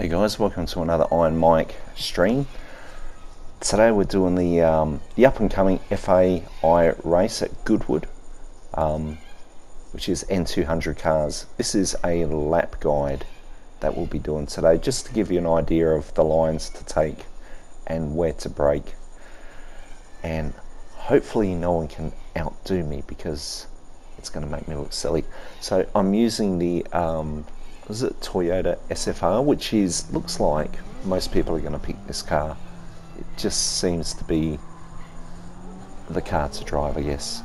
Hey guys, welcome to another Iron Mike stream. Today we're doing the up and coming FAI race at Goodwood, which is N200 cars. This is a lap guide that we'll be doing today, just to give you an idea of the lines to take and where to brake. And hopefully no one can outdo me because it's going to make me look silly. So I'm using the is it Toyota SFR, which looks like most people are going to pick this car. It just seems to be the car to drive, I guess.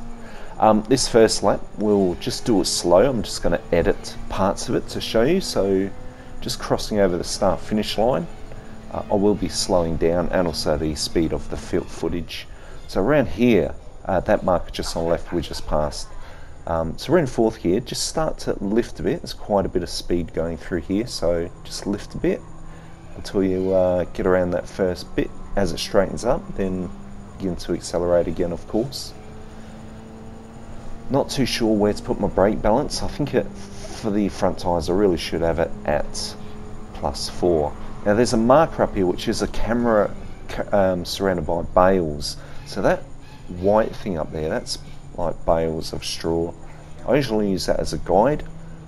This first lap we'll just do it slow. I'm just going to edit parts of it to show you. So just crossing over the start finish line, I will be slowing down, and also the speed of the field footage. So around here, that marker just on the left we just passed. So we're in fourth gear. Just start to lift a bit. There's quite a bit of speed going through here, so just lift a bit until you get around that first bit. As it straightens up, then begin to accelerate again, of course. Not too sure where to put my brake balance. I think for the front tyres I really should have it at +4. Now there's a marker up here which is a camera surrounded by bales. So that white thing up there, that's like bales of straw. I usually use that as a guide.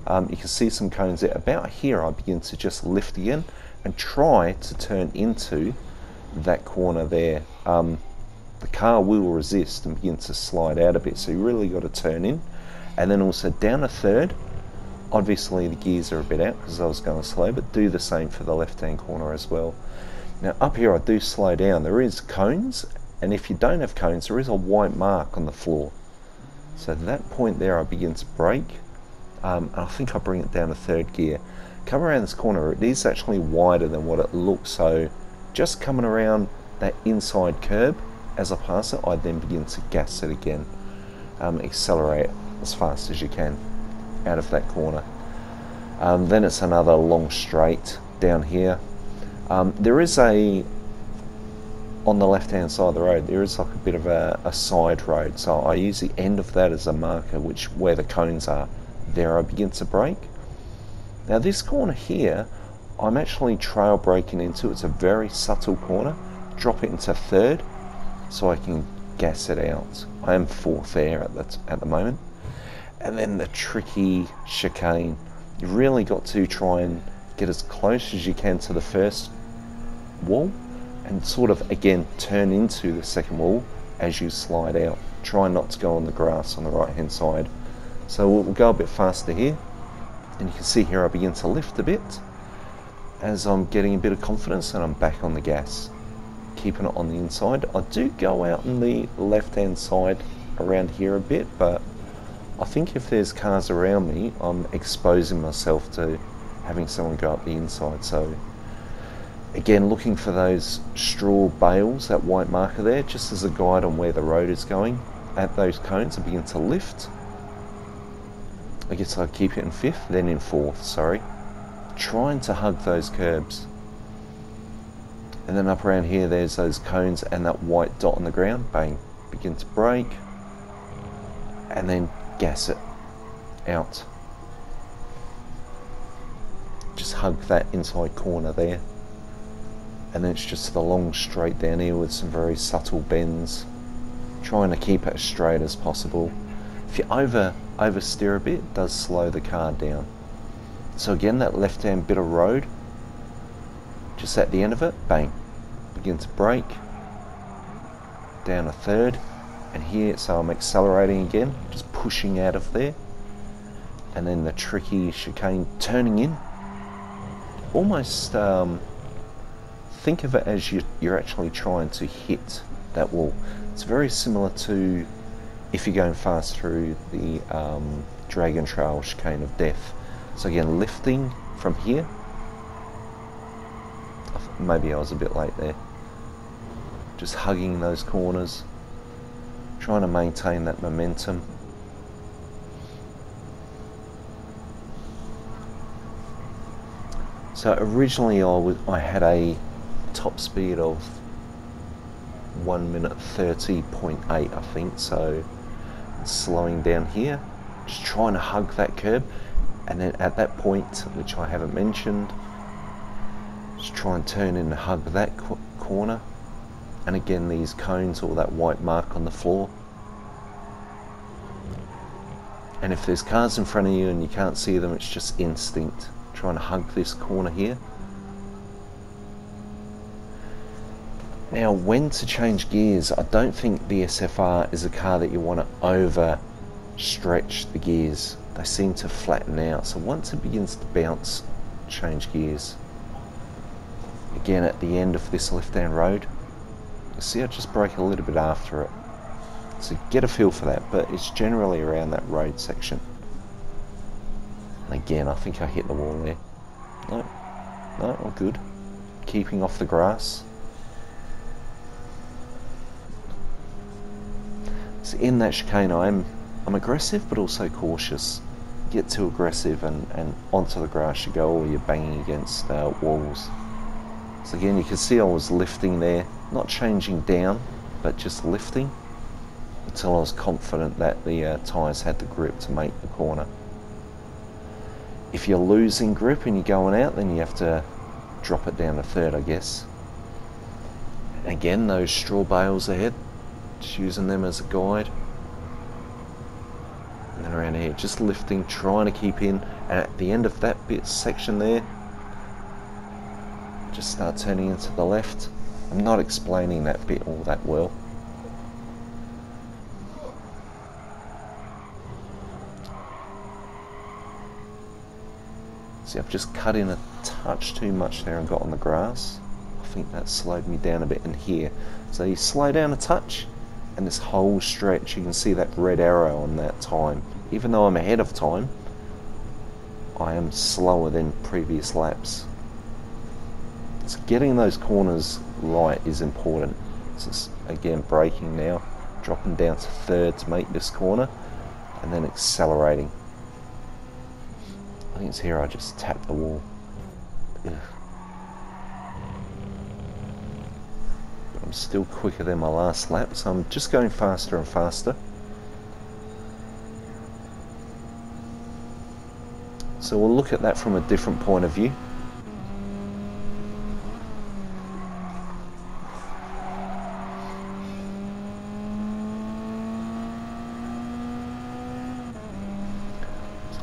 You can see some cones there. About here I begin to just lift again and try to turn into that corner there. The car will resist and begin to slide out a bit, so you really got to turn in. And then also down a third. Obviously the gears are a bit out because I was going slow, but do the same for the left hand corner as well. Now up here I do slow down. There is cones, and if you don't have cones there is a white mark on the floor. So at that point there I begin to brake, and I think I bring it down to third gear. Come around this corner, it is actually wider than what it looks, so just coming around that inside curb as I pass it, I then begin to gas it again. Accelerate as fast as you can out of that corner. Then it's another long straight down here. There is on the left hand side of the road there is like a bit of a side road, so I use the end of that as a marker where the cones are. There I begin to brake. Now this corner here I'm actually trail braking into. It's a very subtle corner. Drop it into third so I can gas it out. I am fourth there at the moment. And then the tricky chicane, you really got to try and get as close as you can to the first wall and sort of again turn into the second wall as you slide out. Try not to go on the grass on the right hand side. So we'll go a bit faster here, and you can see here I begin to lift a bit as I'm getting a bit of confidence, and I'm back on the gas, keeping it on the inside. I do go out on the left hand side around here a bit, but I think if there's cars around me I'm exposing myself to having someone go up the inside. So again, looking for those straw bales, that white marker there, just as a guide on where the road is going. At those cones I begin to lift. I guess I keep it in fifth, then in fourth, sorry. Trying to hug those curbs. And then up around here there's those cones and that white dot on the ground. Bang. Begin to brake. And then gas it out. Just hug that inside corner there. And then it's just the long straight down here with some very subtle bends, trying to keep it as straight as possible. If you oversteer a bit, it does slow the car down. So again, that left hand bit of road, just at the end of it, bang, begin to brake, down a third, and here, so I'm accelerating again, just pushing out of there, and then the tricky chicane turning in, almost think of it as you're actually trying to hit that wall. It's very similar to if you're going fast through the Dragon Trail chicane of death. So again, lifting from here. Maybe I was a bit late there. Just hugging those corners, trying to maintain that momentum. So originally I had a top speed of 1 minute 30.8, I think, so slowing down here, just trying to hug that curb, and then at that point, which I haven't mentioned, Just try and turn in and hug that corner. And again, these cones or that white mark on the floor. And if there's cars in front of you and you can't see them, it's just instinct. Trying to hug this corner here. Now, when to change gears, I don't think the SFR is a car that you want to over stretch the gears. They seem to flatten out. So once it begins to bounce, change gears. Again, at the end of this left-hand road, you see I just brake a little bit after it. So get a feel for that, but it's generally around that road section. And again, I think I hit the wall there. No, all good. Keeping off the grass. So in that chicane, I'm aggressive, but also cautious. Get too aggressive and onto the grass you go, or you're banging against walls. So again, you can see I was lifting there, not changing down, but just lifting until I was confident that the tyres had the grip to make the corner. If you're losing grip and you're going out, then you have to drop it down to third, I guess. Again, those straw bales ahead, just using them as a guide. And then around here, just lifting, trying to keep in. And at the end of that section there, just start turning into the left. I'm not explaining that bit all that well. See, I've just cut in a touch too much there and got on the grass. I think that slowed me down a bit in here. So you slow down a touch, and this whole stretch, you can see that red arrow on that time. Even though I'm ahead of time, I am slower than previous laps. So getting those corners right is important. So again, braking now, dropping down to third to make this corner, and then accelerating. I think it's here I just tapped the wall. Ugh. But I'm still quicker than my last lap, so I'm just going faster and faster. So we'll look at that from a different point of view.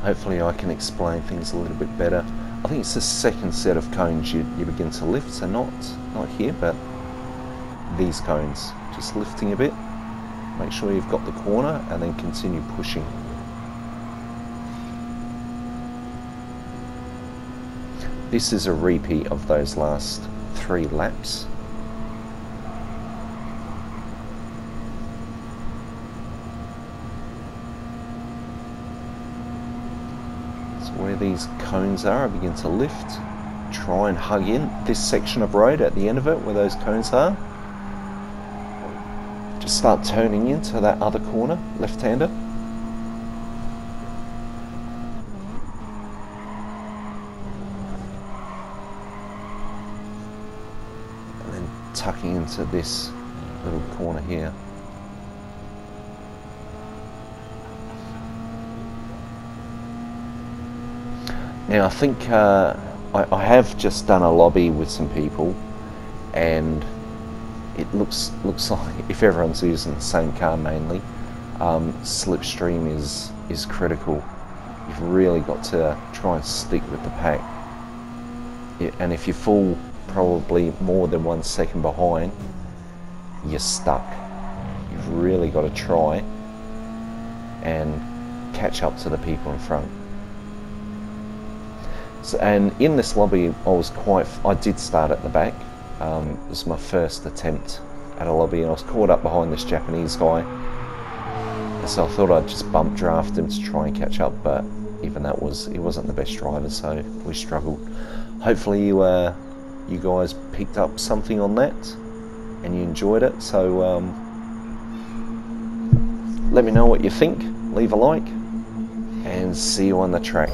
Hopefully I can explain things a little bit better. I think it's the second set of cones you begin to lift, so not here, but these cones. Just lifting a bit, make sure you've got the corner, and then continue pushing. This is a repeat of those last 3 laps. Where these cones are, I begin to lift, try and hug in this section of road at the end of it where those cones are. Just start turning into that other corner, left-hander. And then tucking into this little corner here. Now I think I have just done a lobby with some people, and it looks like if everyone's using the same car mainly, slipstream is critical. You've really got to try and stick with the pack. And if you fall probably more than 1 second behind, you're stuck. You've really got to try and catch up to the people in front. So, and in this lobby, I did start at the back. It was my first attempt at a lobby, and I was caught up behind this Japanese guy. And so I thought I'd just bump draft him to try and catch up, but even that he wasn't the best driver, so we struggled. Hopefully you guys picked up something on that and you enjoyed it. So let me know what you think, leave a like, and see you on the track.